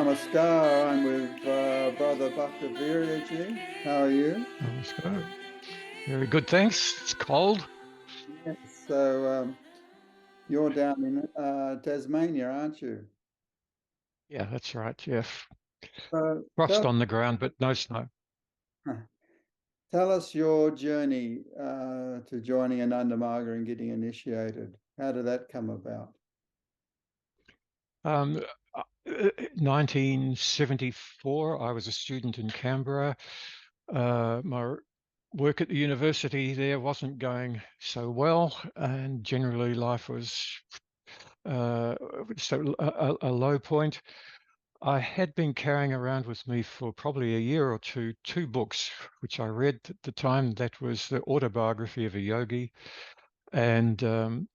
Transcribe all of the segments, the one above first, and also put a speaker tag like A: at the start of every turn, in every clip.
A: Namaskar. I'm with Brother Bhaktaviiryaji. How are you?
B: Namaskar. Very good, thanks. It's cold.
A: Yes. So you're down in Tasmania, aren't you?
B: Yeah, that's right. Yeah,
A: So
B: frost
A: tell,
B: on the ground, but no snow.
A: tell us your journey to joining Anandamaga and getting initiated. How did that come about?
B: Um, 1974, I was a student in Canberra. My work at the university there wasn't going so well, and generally life was uh, a low point. I had been carrying around with me for probably a year or two books, which I read at the time. That was the autobiography of a yogi and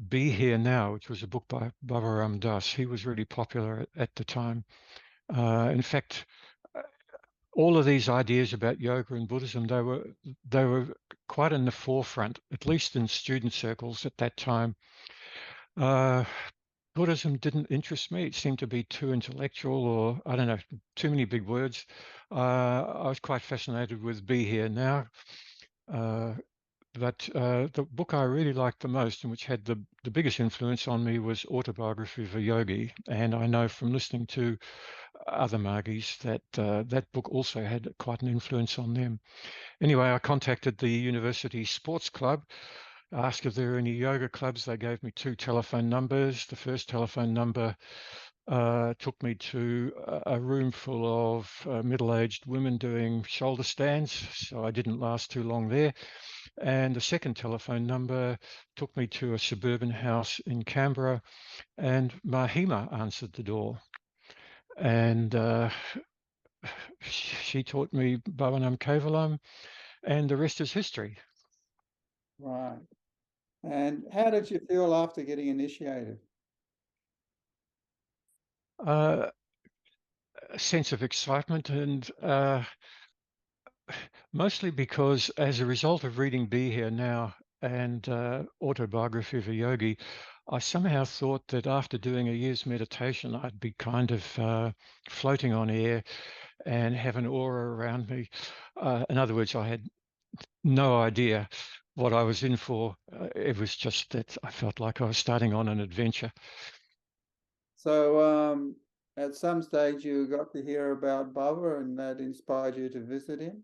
B: Be Here Now, which was a book by Baba Ram Das. He was really popular at the time. In fact, uh, all of these ideas about yoga and Buddhism, they were quite in the forefront, at least in student circles at that time. Uh, Buddhism didn't interest me. It seemed to be too intellectual, or I don't know, too many big words. I was quite fascinated with Be Here Now. Uh, But the book I really liked the most and which had the biggest influence on me was Autobiography of a Yogi. And I know from listening to other Margis that that book also had quite an influence on them. Anyway, I contacted the university sports club, asked if there were any yoga clubs. They gave me two telephone numbers. The first telephone number took me to a room full of middle-aged women doing shoulder stands, so I didn't last too long there. And the second telephone number took me to a suburban house in Canberra, and Mahima answered the door. And she taught me Bhavanam Kevalam, and the rest is history.
A: Right. And how did you feel after getting initiated?
B: A sense of excitement, and mostly because as a result of reading Be Here Now and Autobiography of a Yogi, I somehow thought that after doing a year's meditation, I'd be kind of floating on air and have an aura around me. In other words, I had no idea what I was in for. It was just that I felt like I was starting on an adventure.
A: So at some stage you got to hear about Baba and that inspired you to visit him?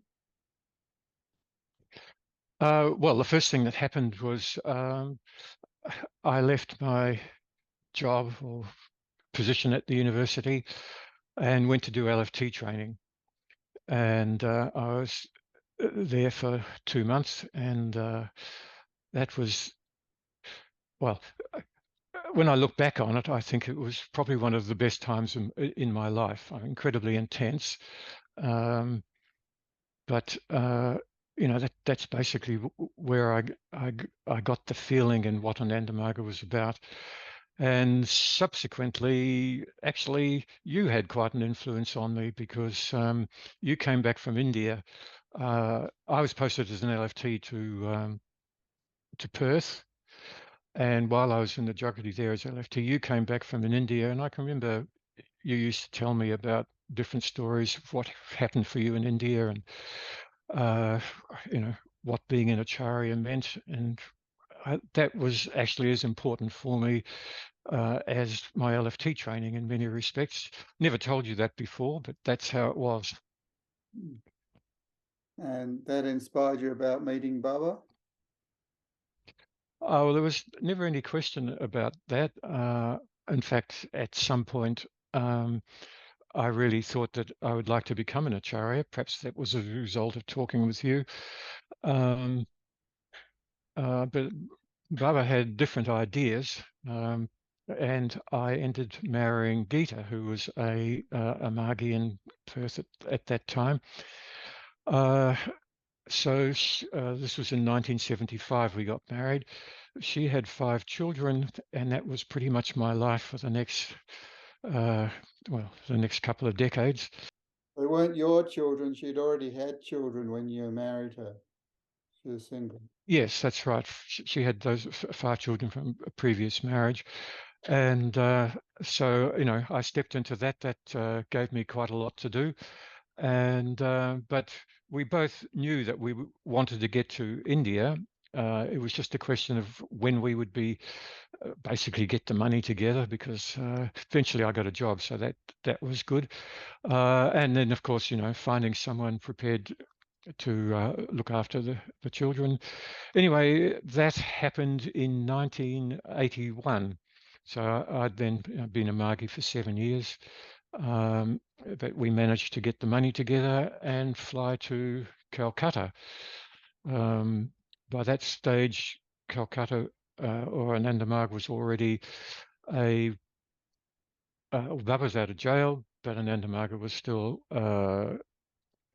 B: Well, the first thing that happened was I left my job or position at the university and went to do LFT training. And I was there for 2 months, and that was, well, when I look back on it, I think it was probably one of the best times in my life. Incredibly intense, um, but that's basically where I got the feeling and what Anandamaga was about. And subsequently, actually, you had quite an influence on me because you came back from India. I was posted as an LFT to Perth, and while I was in the geography there as LFT, you came back from India, and I can remember you used to tell me about different stories of what happened for you in India, and uh, you know what being in Acharya meant, and that was actually as important for me as my LFT training in many respects. Never told you that before, but that's how it was.
A: And that inspired you about meeting Baba?
B: Oh, well, there was never any question about that. In fact, at some point, I really thought that I would like to become an Acharya. Perhaps that was a result of talking with you. Um, but Baba had different ideas, and I ended marrying Geeta, who was a Margi in Perth at that time. Uh, so this was in 1975. We got married. She had 5 children, and that was pretty much my life for uh, the next couple of decades.
A: They weren't your children. She'd already had children when you married her. She was single.
B: Yes, that's right. She had those 5 children from a previous marriage. And so, you know, I stepped into that. That gave me quite a lot to do. And but we both knew that we wanted to get to India. It was just a question of when we would be basically get the money together, because eventually I got a job, so that was good. And then, of course, you know, finding someone prepared to look after the children. Anyway, that happened in 1981. So I'd then been a Māori for 7 years. But we managed to get the money together and fly to Calcutta. By that stage, Calcutta or Anandamag was already a Baba was out of jail, but Anandamaga was still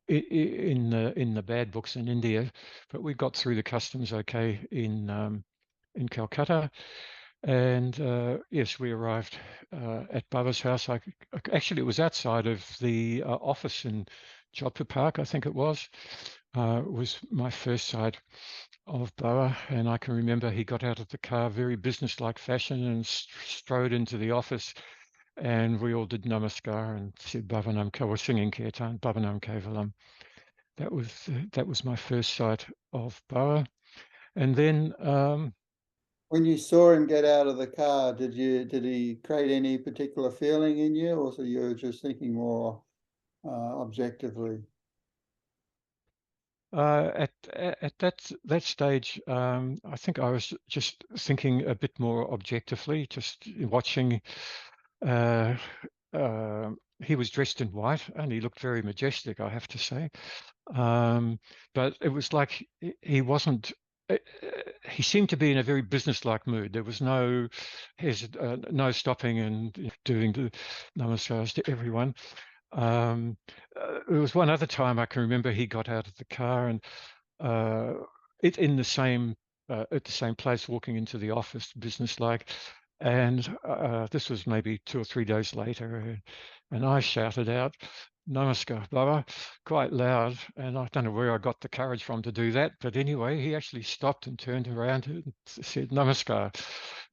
B: in the bad books in India. But we got through the customs okay in Calcutta. And yes, we arrived at Baba's house. Actually, it was outside of the office in Jodhpur Park, I think it was. It was my first sight of Baba, and I can remember he got out of the car very businesslike fashion and strode into the office, and we all did namaskar and said Bhavanam Ka, or singing kirtan, Bhavanam Kevalam. That was my first sight of Baba. And then
A: When you saw him get out of the car, did he create any particular feeling in you, or so you were just thinking more objectively?
B: At that stage, I think I was just thinking a bit more objectively, just watching. Uh, he was dressed in white and he looked very majestic, I have to say. But it was like he wasn't. He seemed to be in a very businesslike mood. There was no stopping and doing the namaskars to everyone. There was one other time I can remember he got out of the car and uh, it in the same at the same place, walking into the office, businesslike. And this was maybe 2 or 3 days later, and I shouted out, "Namaskar, Baba," quite loud. And I don't know where I got the courage from to do that, but anyway, he actually stopped and turned around and said, "Namaskar,"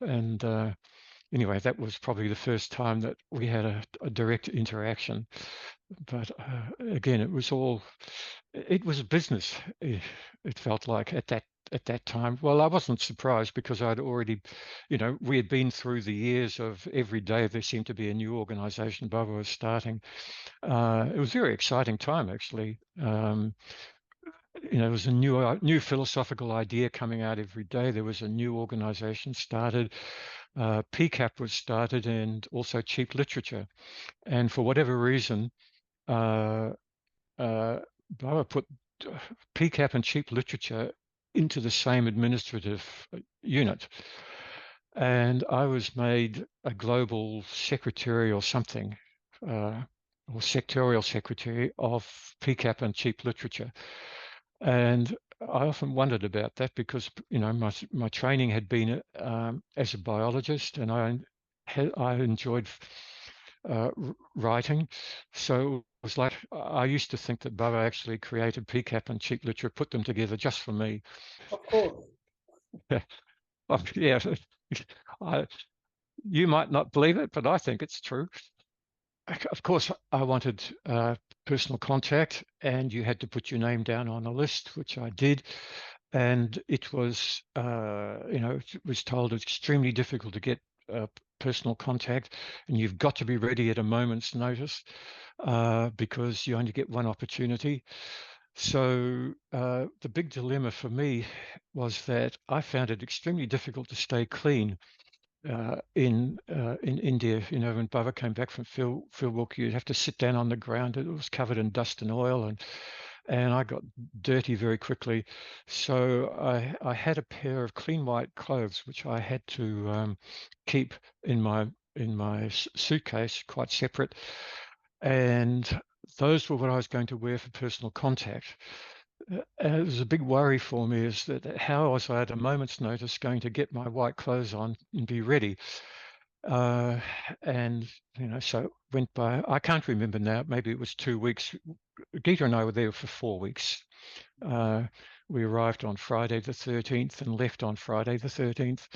B: and anyway, that was probably the first time that we had a direct interaction. But again, it was business. It felt like at that time. Well, I wasn't surprised because I'd already, we had been through the years of every day there seemed to be a new organization Baba was starting. It was a very exciting time, actually. There was a new philosophical idea coming out every day. There was a new organization started. PCAP was started, and also cheap literature. And for whatever reason, uh, Baba put PCAP and cheap literature into the same administrative unit. And I was made a global secretary or something, or sectorial secretary of PCAP and cheap literature. And I often wondered about that because, my training had been as a biologist, and I enjoyed writing. So it was like I used to think that Baba actually created PCAP and cheap literature, put them together just for me.
A: Of course.
B: Yeah, you might not believe it, but I think it's true. Of course, I wanted personal contact, and you had to put your name down on a list, which I did. And it was, it was told it's extremely difficult to get personal contact, and you've got to be ready at a moment's notice because you only get one opportunity. So the big dilemma for me was that I found it extremely difficult to stay clean in India. When Baba came back from field work, you'd have to sit down on the ground. It was covered in dust and oil, and I got dirty very quickly. So I had a pair of clean white clothes which I had to keep in my suitcase, quite separate, and those were what I was going to wear for personal contact. It was a big worry for me, is that how was I at a moment's notice going to get my white clothes on and be ready? And so went by. I can't remember now. Maybe it was 2 weeks. Geeta and I were there for 4 weeks. We arrived on Friday the 13th and left on Friday the 13th.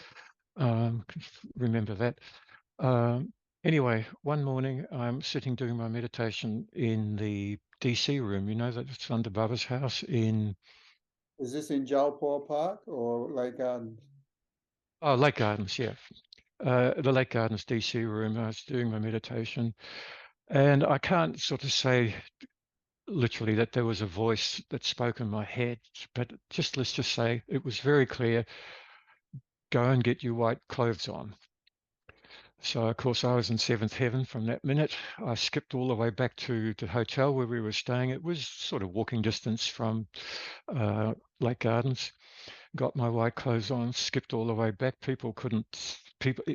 B: Remember that. Anyway, one morning I'm sitting doing my meditation in the DC room. You know, that's under Baba's house in
A: Is this in Jalpur Park or Lake Gardens?
B: Lake Gardens, yeah. The Lake Gardens DC room. I was doing my meditation, and I can't sort of say literally that there was a voice that spoke in my head, but just let's just say it was very clear: go and get your white clothes on. So, of course, I was in seventh heaven from that minute. I skipped all the way back to the hotel where we were staying. It was sort of walking distance from Lake Gardens. Got my white clothes on, skipped all the way back. People,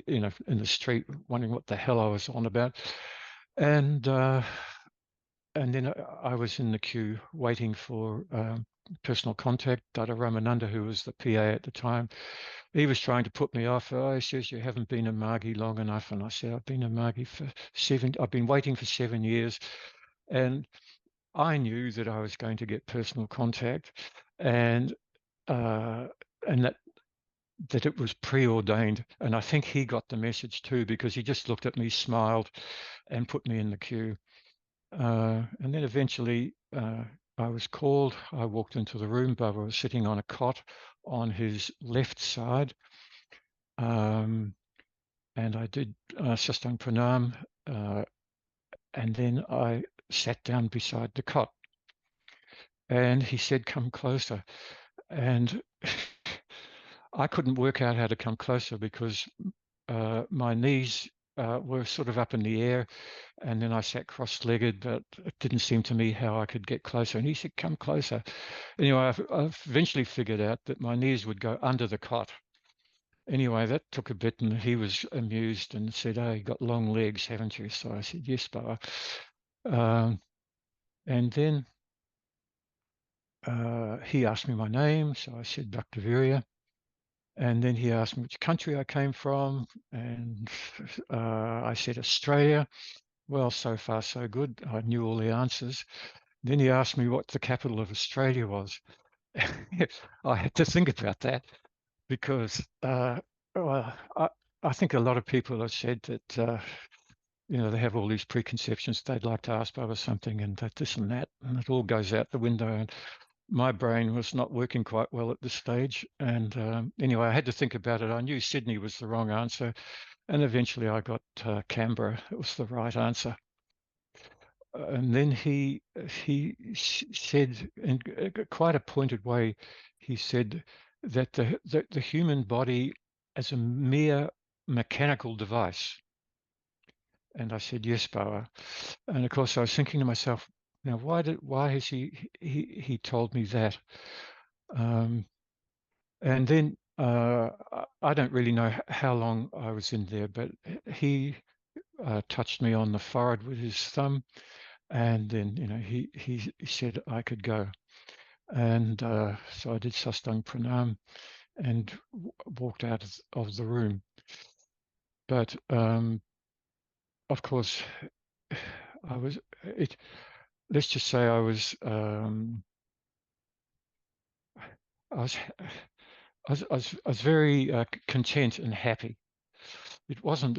B: you know, in the street wondering what the hell I was on about. And then I was in the queue waiting for personal contact. Dada Ramananda, who was the PA at the time, he was trying to put me off. Oh, he says, you haven't been a Margie long enough. And I said, I've been a Margie for I've been waiting for 7 years. And I knew that I was going to get personal contact and uh, and that it was preordained. And I think he got the message too, because he just looked at me, smiled, and put me in the queue. And then eventually I was called. I walked into the room. Baba was sitting on a cot on his left side. And I did Sastang Pranam. And then I sat down beside the cot. And he said, come closer. And I couldn't work out how to come closer because my knees were sort of up in the air, and then I sat cross-legged, but it didn't seem to me how I could get closer. And he said, come closer. Anyway, I've eventually figured out that my knees would go under the cot. Anyway, that took a bit, and he was amused and said, oh, you got long legs, haven't you? So I said, yes, Baba. And then he asked me my name, so I said Bhaktaviirya. And then he asked me which country I came from, and I said Australia. Well, so far so good. I knew all the answers. Then he asked me what the capital of Australia was. I had to think about that because well, I think a lot of people have said that you know, they have all these preconceptions. They'd like to ask Baba something and that, this and that, and it all goes out the window. And my brain was not working quite well at this stage. And anyway, I had to think about it. I knew Sydney was the wrong answer. And eventually I got Canberra. It was the right answer. And then he said in quite a pointed way, he said that the human body is a mere mechanical device. And I said, yes, Baba. And of course I was thinking to myself, now why has he told me that? And then I don't really know how long I was in there, but he touched me on the forehead with his thumb, and then you know he said I could go, and so I did Sastang Pranam and walked out of the room. But of course, I was it. Let's just say I was I was I was very content and happy. It wasn't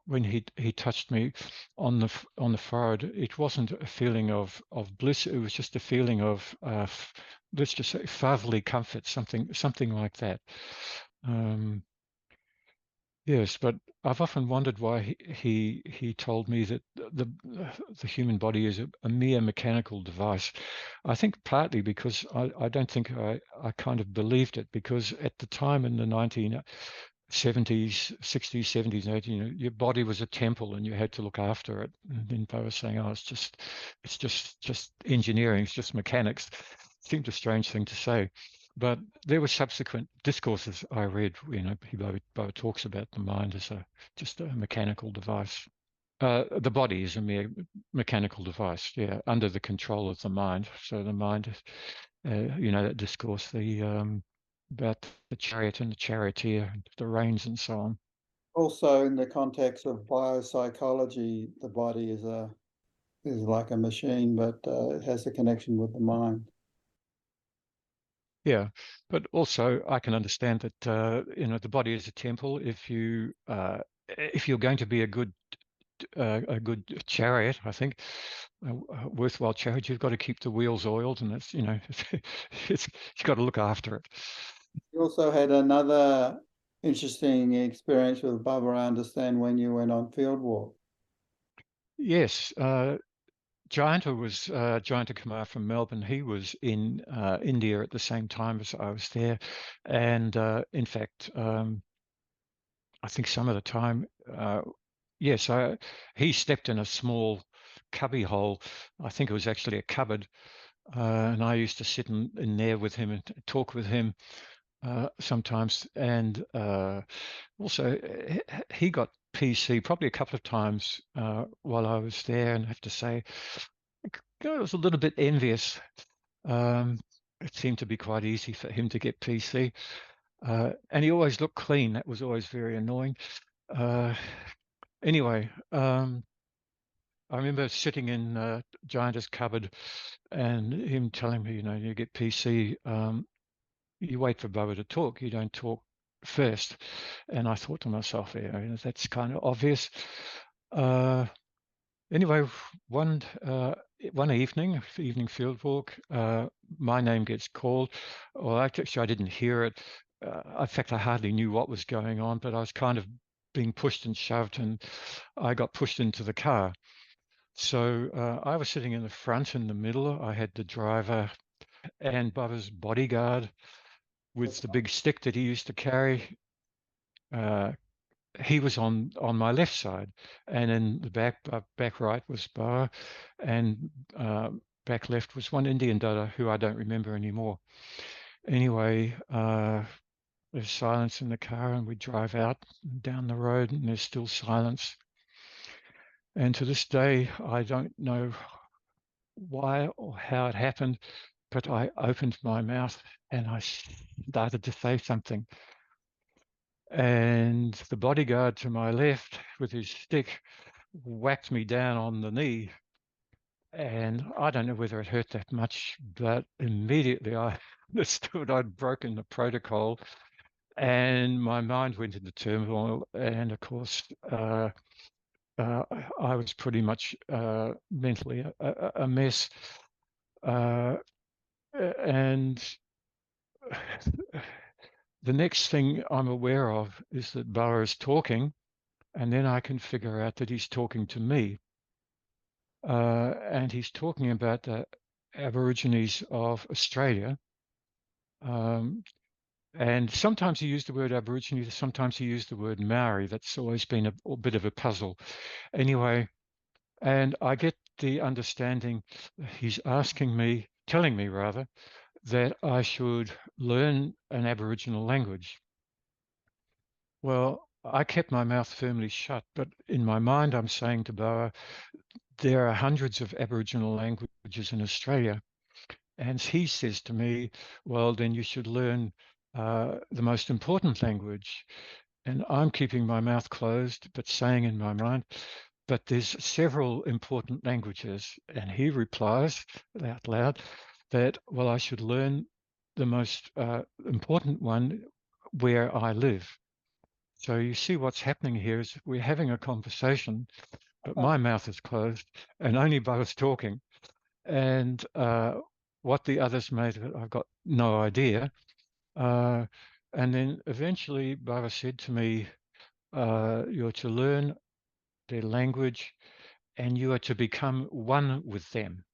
B: when he touched me on the forehead. It wasn't a feeling of bliss. It was just a feeling of let's just say fatherly comfort, something like that. Um, yes, but I've often wondered why he told me that the human body is a mere mechanical device. I think partly because I don't think I kind of believed it, because at the time in the 1970s, 60s, 70s, 80s, you know, your body was a temple and you had to look after it. And then they were saying, oh, it's just engineering, it's just mechanics. Seemed a strange thing to say. But there were subsequent discourses I read, you know, Baba talks about the mind as just a mechanical device. The body is a mere mechanical device, yeah, under the control of the mind. So the mind, you know, that discourse, about the chariot and the charioteer, and the reins and so on.
A: Also, in the context of biopsychology, the body is like a machine, but it has a connection with the mind.
B: Yeah, but also I can understand that you know, the body is a temple. If you if you're going to be a good chariot, I think, a worthwhile chariot, you've got to keep the wheels oiled, and it's, you know, it's you've got to look after it.
A: You also had another interesting experience with Bubba, I understand, when you went on field walk.
B: Yes, Giant Kumar from Melbourne. He was in India at the same time as I was there, and in fact, I think some of the time, yes, he stepped in a small cubby hole. I think it was actually a cupboard, and I used to sit in there with him and talk with him sometimes. And also, he got PC probably a couple of times while I was there, and I have to say, I was a little bit envious. It seemed to be quite easy for him to get PC, and he always looked clean. That was always very annoying. Anyway, I remember sitting in Giant's cupboard and him telling me, you know, you get PC, you wait for Bubba to talk, you don't talk first. And I thought to myself, yeah, that's kind of obvious. Anyway, one evening field walk, my name gets called. Well, actually, I didn't hear it. In fact, I hardly knew what was going on, but I was kind of being pushed and shoved, and I got pushed into the car. So I was sitting in the front in the middle. I had the driver and Bubba's bodyguard with the big stick that he used to carry. He was on my left side, and in the back right was Bubba, and back left was one Indian Dada who I don't remember anymore. Anyway, there's silence in the car, and we drive out down the road, and there's still silence. And to this day, I don't know why or how it happened, but I opened my mouth and I started to say something. And the bodyguard to my left with his stick whacked me down on the knee. And I don't know whether it hurt that much, but immediately I understood I'd broken the protocol, and my mind went into turmoil. And of course, I was pretty much mentally a mess. And the next thing I'm aware of is that Bauer is talking, and then I can figure out that he's talking to me. And he's talking about the Aborigines of Australia. And sometimes he used the word Aborigine, sometimes he used the word Maori. That's always been a bit of a puzzle. Anyway, and I get the understanding he's telling me rather, that I should learn an Aboriginal language. Well, I kept my mouth firmly shut, but in my mind, I'm saying to Boa, there are hundreds of Aboriginal languages in Australia. And he says to me, well, then you should learn the most important language. And I'm keeping my mouth closed, but saying in my mind, but there's several important languages. And he replies out loud that, well, I should learn the most important one where I live. So you see what's happening here is we're having a conversation, but my mouth is closed and only Bo's talking. And what the others made of it, I've got no idea. And then eventually Baba said to me, you're to learn their language and you are to become one with them.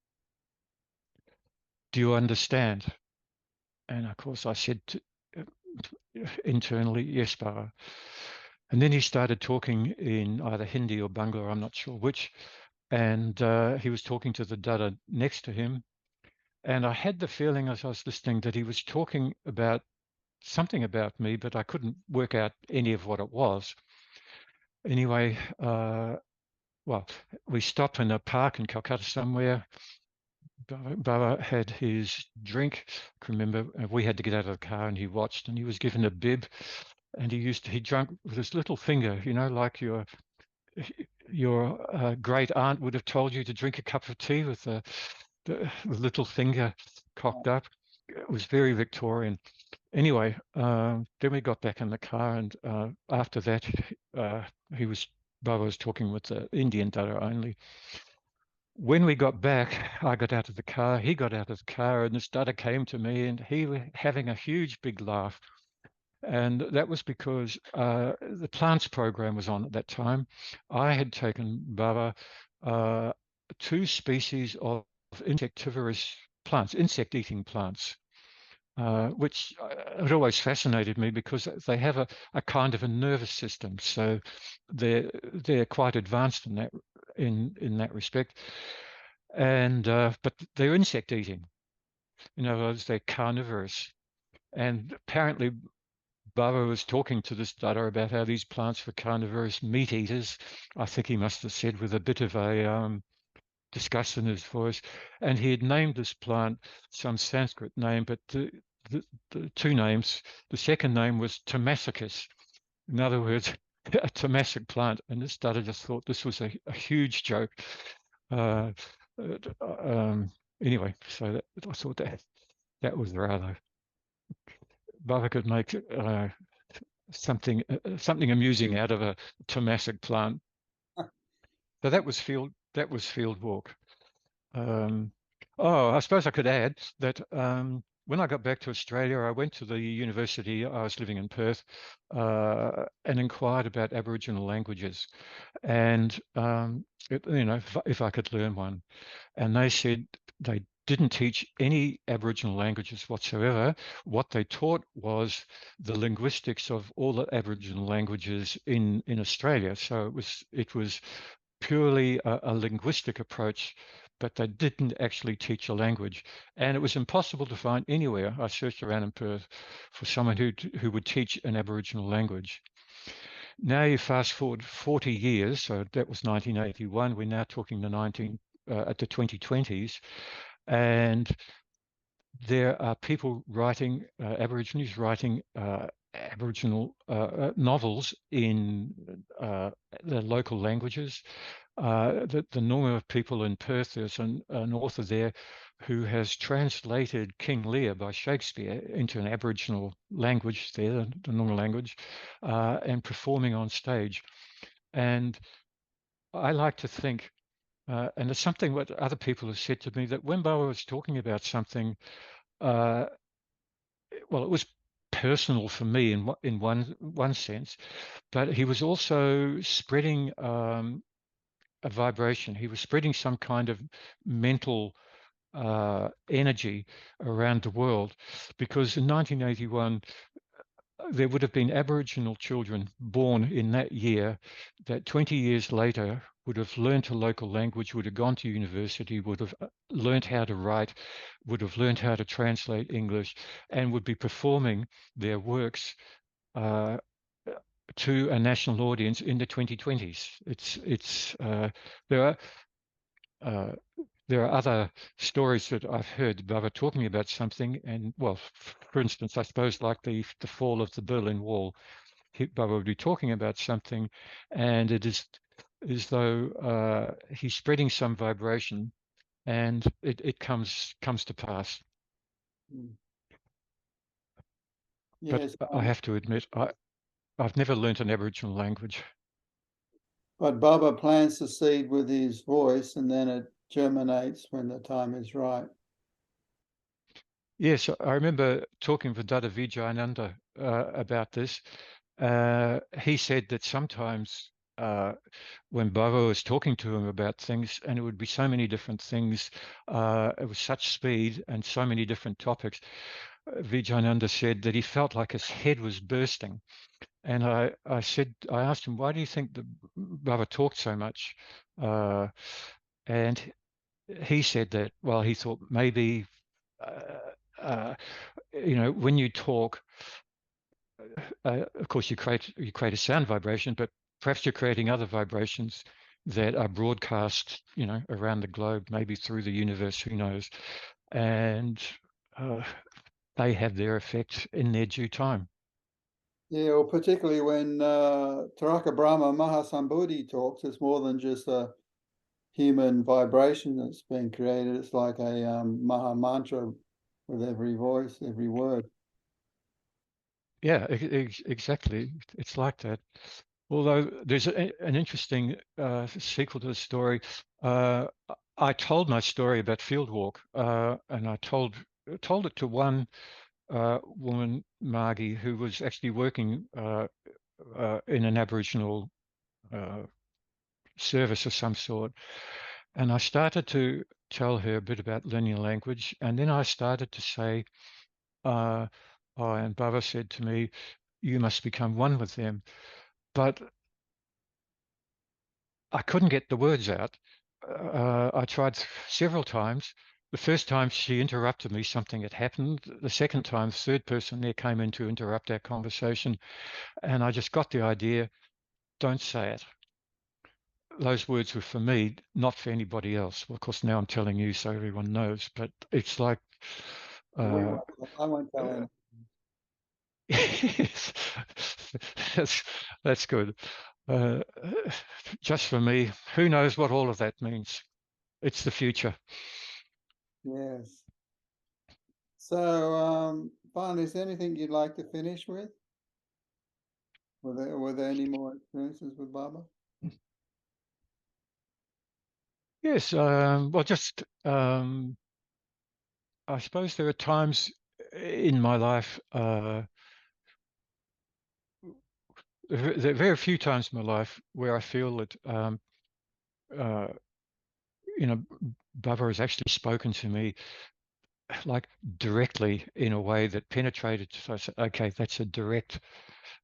B: Do you understand? And of course I said internally, yes, Baba. And then he started talking in either Hindi or Bangla, I'm not sure which. And he was talking to the Dada next to him. And I had the feeling as I was listening that he was talking about something about me, but I couldn't work out any of what it was. Anyway, well, we stopped in a park in Calcutta somewhere. Baba had his drink. I can remember we had to get out of the car and he watched, and he was given a bib, and he drank with his little finger, you know, like your great aunt would have told you to drink a cup of tea with the little finger cocked up. It was very Victorian. Anyway, then we got back in the car, and after that, Baba was talking with the Indian Dada only. When we got back, I got out of the car, he got out of the car, and this Dada came to me, and he was having a huge big laugh. And that was because the plants program was on at that time. I had taken Baba 2 species of insectivorous plants, insect-eating plants, which had always fascinated me because they have a kind of a nervous system. So they're quite advanced in that respect. And but they're insect-eating. In other words, they're carnivorous. And apparently Baba was talking to this Dada about how these plants were carnivorous meat eaters. I think he must have said with a bit of a disgust in his voice. And he had named this plant some Sanskrit name, but the 2 names, the second name was Tomasiccus. In other words, a Tomasic plant. And this Dada just thought this was a huge joke. Uh, anyway, so I thought that was rather, Baba could make something amusing out of a Tomasic plant. So that was field walk. Oh, I suppose I could add that when I got back to Australia, I went to the university. I was living in Perth, and inquired about Aboriginal languages, and if I could learn one. And they said they didn't teach any Aboriginal languages whatsoever. What they taught was the linguistics of all the Aboriginal languages in Australia. So it was purely a linguistic approach, but they didn't actually teach a language. And it was impossible to find anywhere. I searched around in Perth for someone who would teach an Aboriginal language. Now you fast forward 40 years, so that was 1981. We're now talking at the 2020s, and there are people writing, Aborigines writing Aboriginal novels in the local languages. The number of people in Perth, there's an author there who has translated King Lear by Shakespeare into an Aboriginal language there, the normal language, and performing on stage. And I like to think, and it's something what other people have said to me, that when Baba was talking about something, uh, well, it was personal for me in one sense, but he was also spreading a vibration. He was spreading some kind of mental energy around the world, because in 1981 there would have been Aboriginal children born in that year that 20 years later would have learnt a local language, would have gone to university, would have learnt how to write, would have learnt how to translate English, and would be performing their works to a national audience in the 2020s. There are uh, there are other stories that I've heard Baba talking about something, and well, for instance, I suppose like the fall of the Berlin Wall, Baba would be talking about something, and it is as though he's spreading some vibration, and it comes to pass.
A: Mm.
B: But
A: Yes,
B: I have to admit, I've never learnt an Aboriginal language.
A: but Baba plants the seed with his voice, and then it germinates when the time is right.
B: Yes, I remember talking with Dada Vijayananda about this. He said that sometimes when Baba was talking to him about things, and it would be so many different things, it was such speed and so many different topics, Vijayananda said that he felt like his head was bursting. And I asked him, why do you think that Baba talked so much? And he said that, well, he thought maybe, uh, uh, when you talk, of course, you create a sound vibration, but perhaps you're creating other vibrations that are broadcast, around the globe, maybe through the universe, who knows? And they have their effect in their due time.
A: Yeah, well, particularly when Taraka Brahma Mahasambodhi talks, it's more than just a human vibration that's been created. It's like a Maha mantra with every voice, every word.
B: Yeah, exactly. It's like that. Although there's an interesting sequel to the story. Uh, I told my story about Fieldwalk, and I told it to one woman, Margie, who was actually working in an Aboriginal uh, service of some sort. And I started to tell her a bit about learning a language, and then I started to say, oh, and Baba said to me, "You must become one with them." But I couldn't get the words out. I tried several times. The first time she interrupted me, something had happened. The second time, the third person there came in to interrupt our conversation. And I just got the idea, don't say it. Those words were for me, not for anybody else. Well, of course, now I'm telling you so everyone knows, but it's like,
A: We
B: uh,
A: won't, I won't tell
B: uh,
A: anyone.
B: yes, that's good. Uh, just for me, who knows what all of that means? It's the future.
A: Yes. So, finally, is there anything you'd like to finish with? Were there any more experiences with Baba?
B: Yes, well, just I suppose there are times in my life, there are very few times in my life where I feel that, uh, you know, Baba has actually spoken to me like directly in a way that penetrated. So I said, okay, that's a,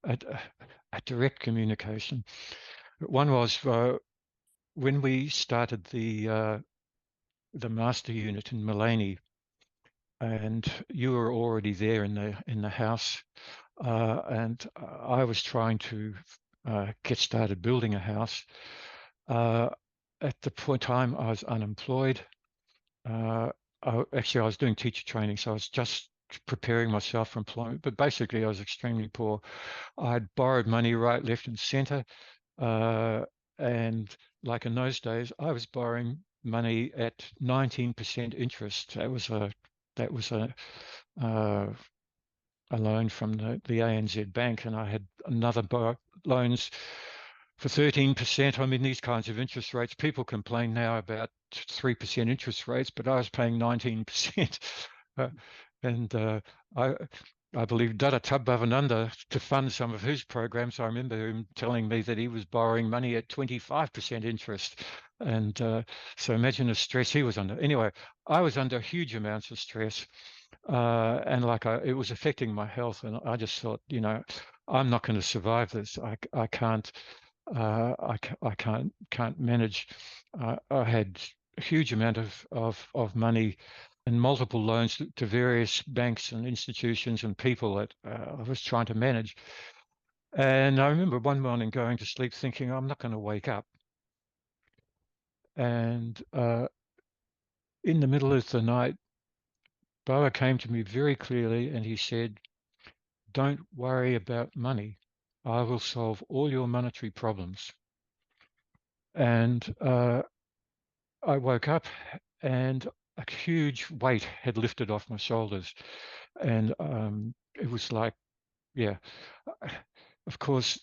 B: a direct communication. One was when we started the master unit in Mullaney, and you were already there in the house, and I was trying to get started building a house. Uh, at the point time, I was unemployed. Uh, actually, I was doing teacher training, so I was just preparing myself for employment. But basically, I was extremely poor. I'd borrowed money right, left, and centre, and like in those days, I was borrowing money at 19% interest. That was uh, a loan from the ANZ Bank, and I had another loans for 13%. I mean, these kinds of interest rates, people complain now about 3% interest rates, but I was paying 19%. And I, I believe Dada Tubbavananda, to fund some of his programs, I remember him telling me that he was borrowing money at 25% interest. And so imagine the stress he was under. Anyway, I was under huge amounts of stress. And like it was affecting my health, and I just thought, I'm not going to survive this. I can't, I can't manage. I had a huge amount of money and multiple loans to various banks and institutions and people that I was trying to manage. And I remember one morning going to sleep thinking, I'm not going to wake up. And in the middle of the night, Boa came to me very clearly and he said, don't worry about money. I will solve all your monetary problems. And I woke up and a huge weight had lifted off my shoulders. And it was like, yeah, of course,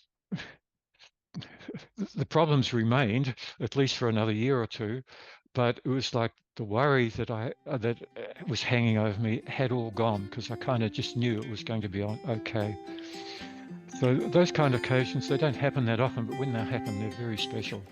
B: the problems remained, at least for another year or two. But it was like the worry that that was hanging over me had all gone because I kind of just knew it was going to be okay. So those kind of occasions, they don't happen that often, but when they happen, they're very special.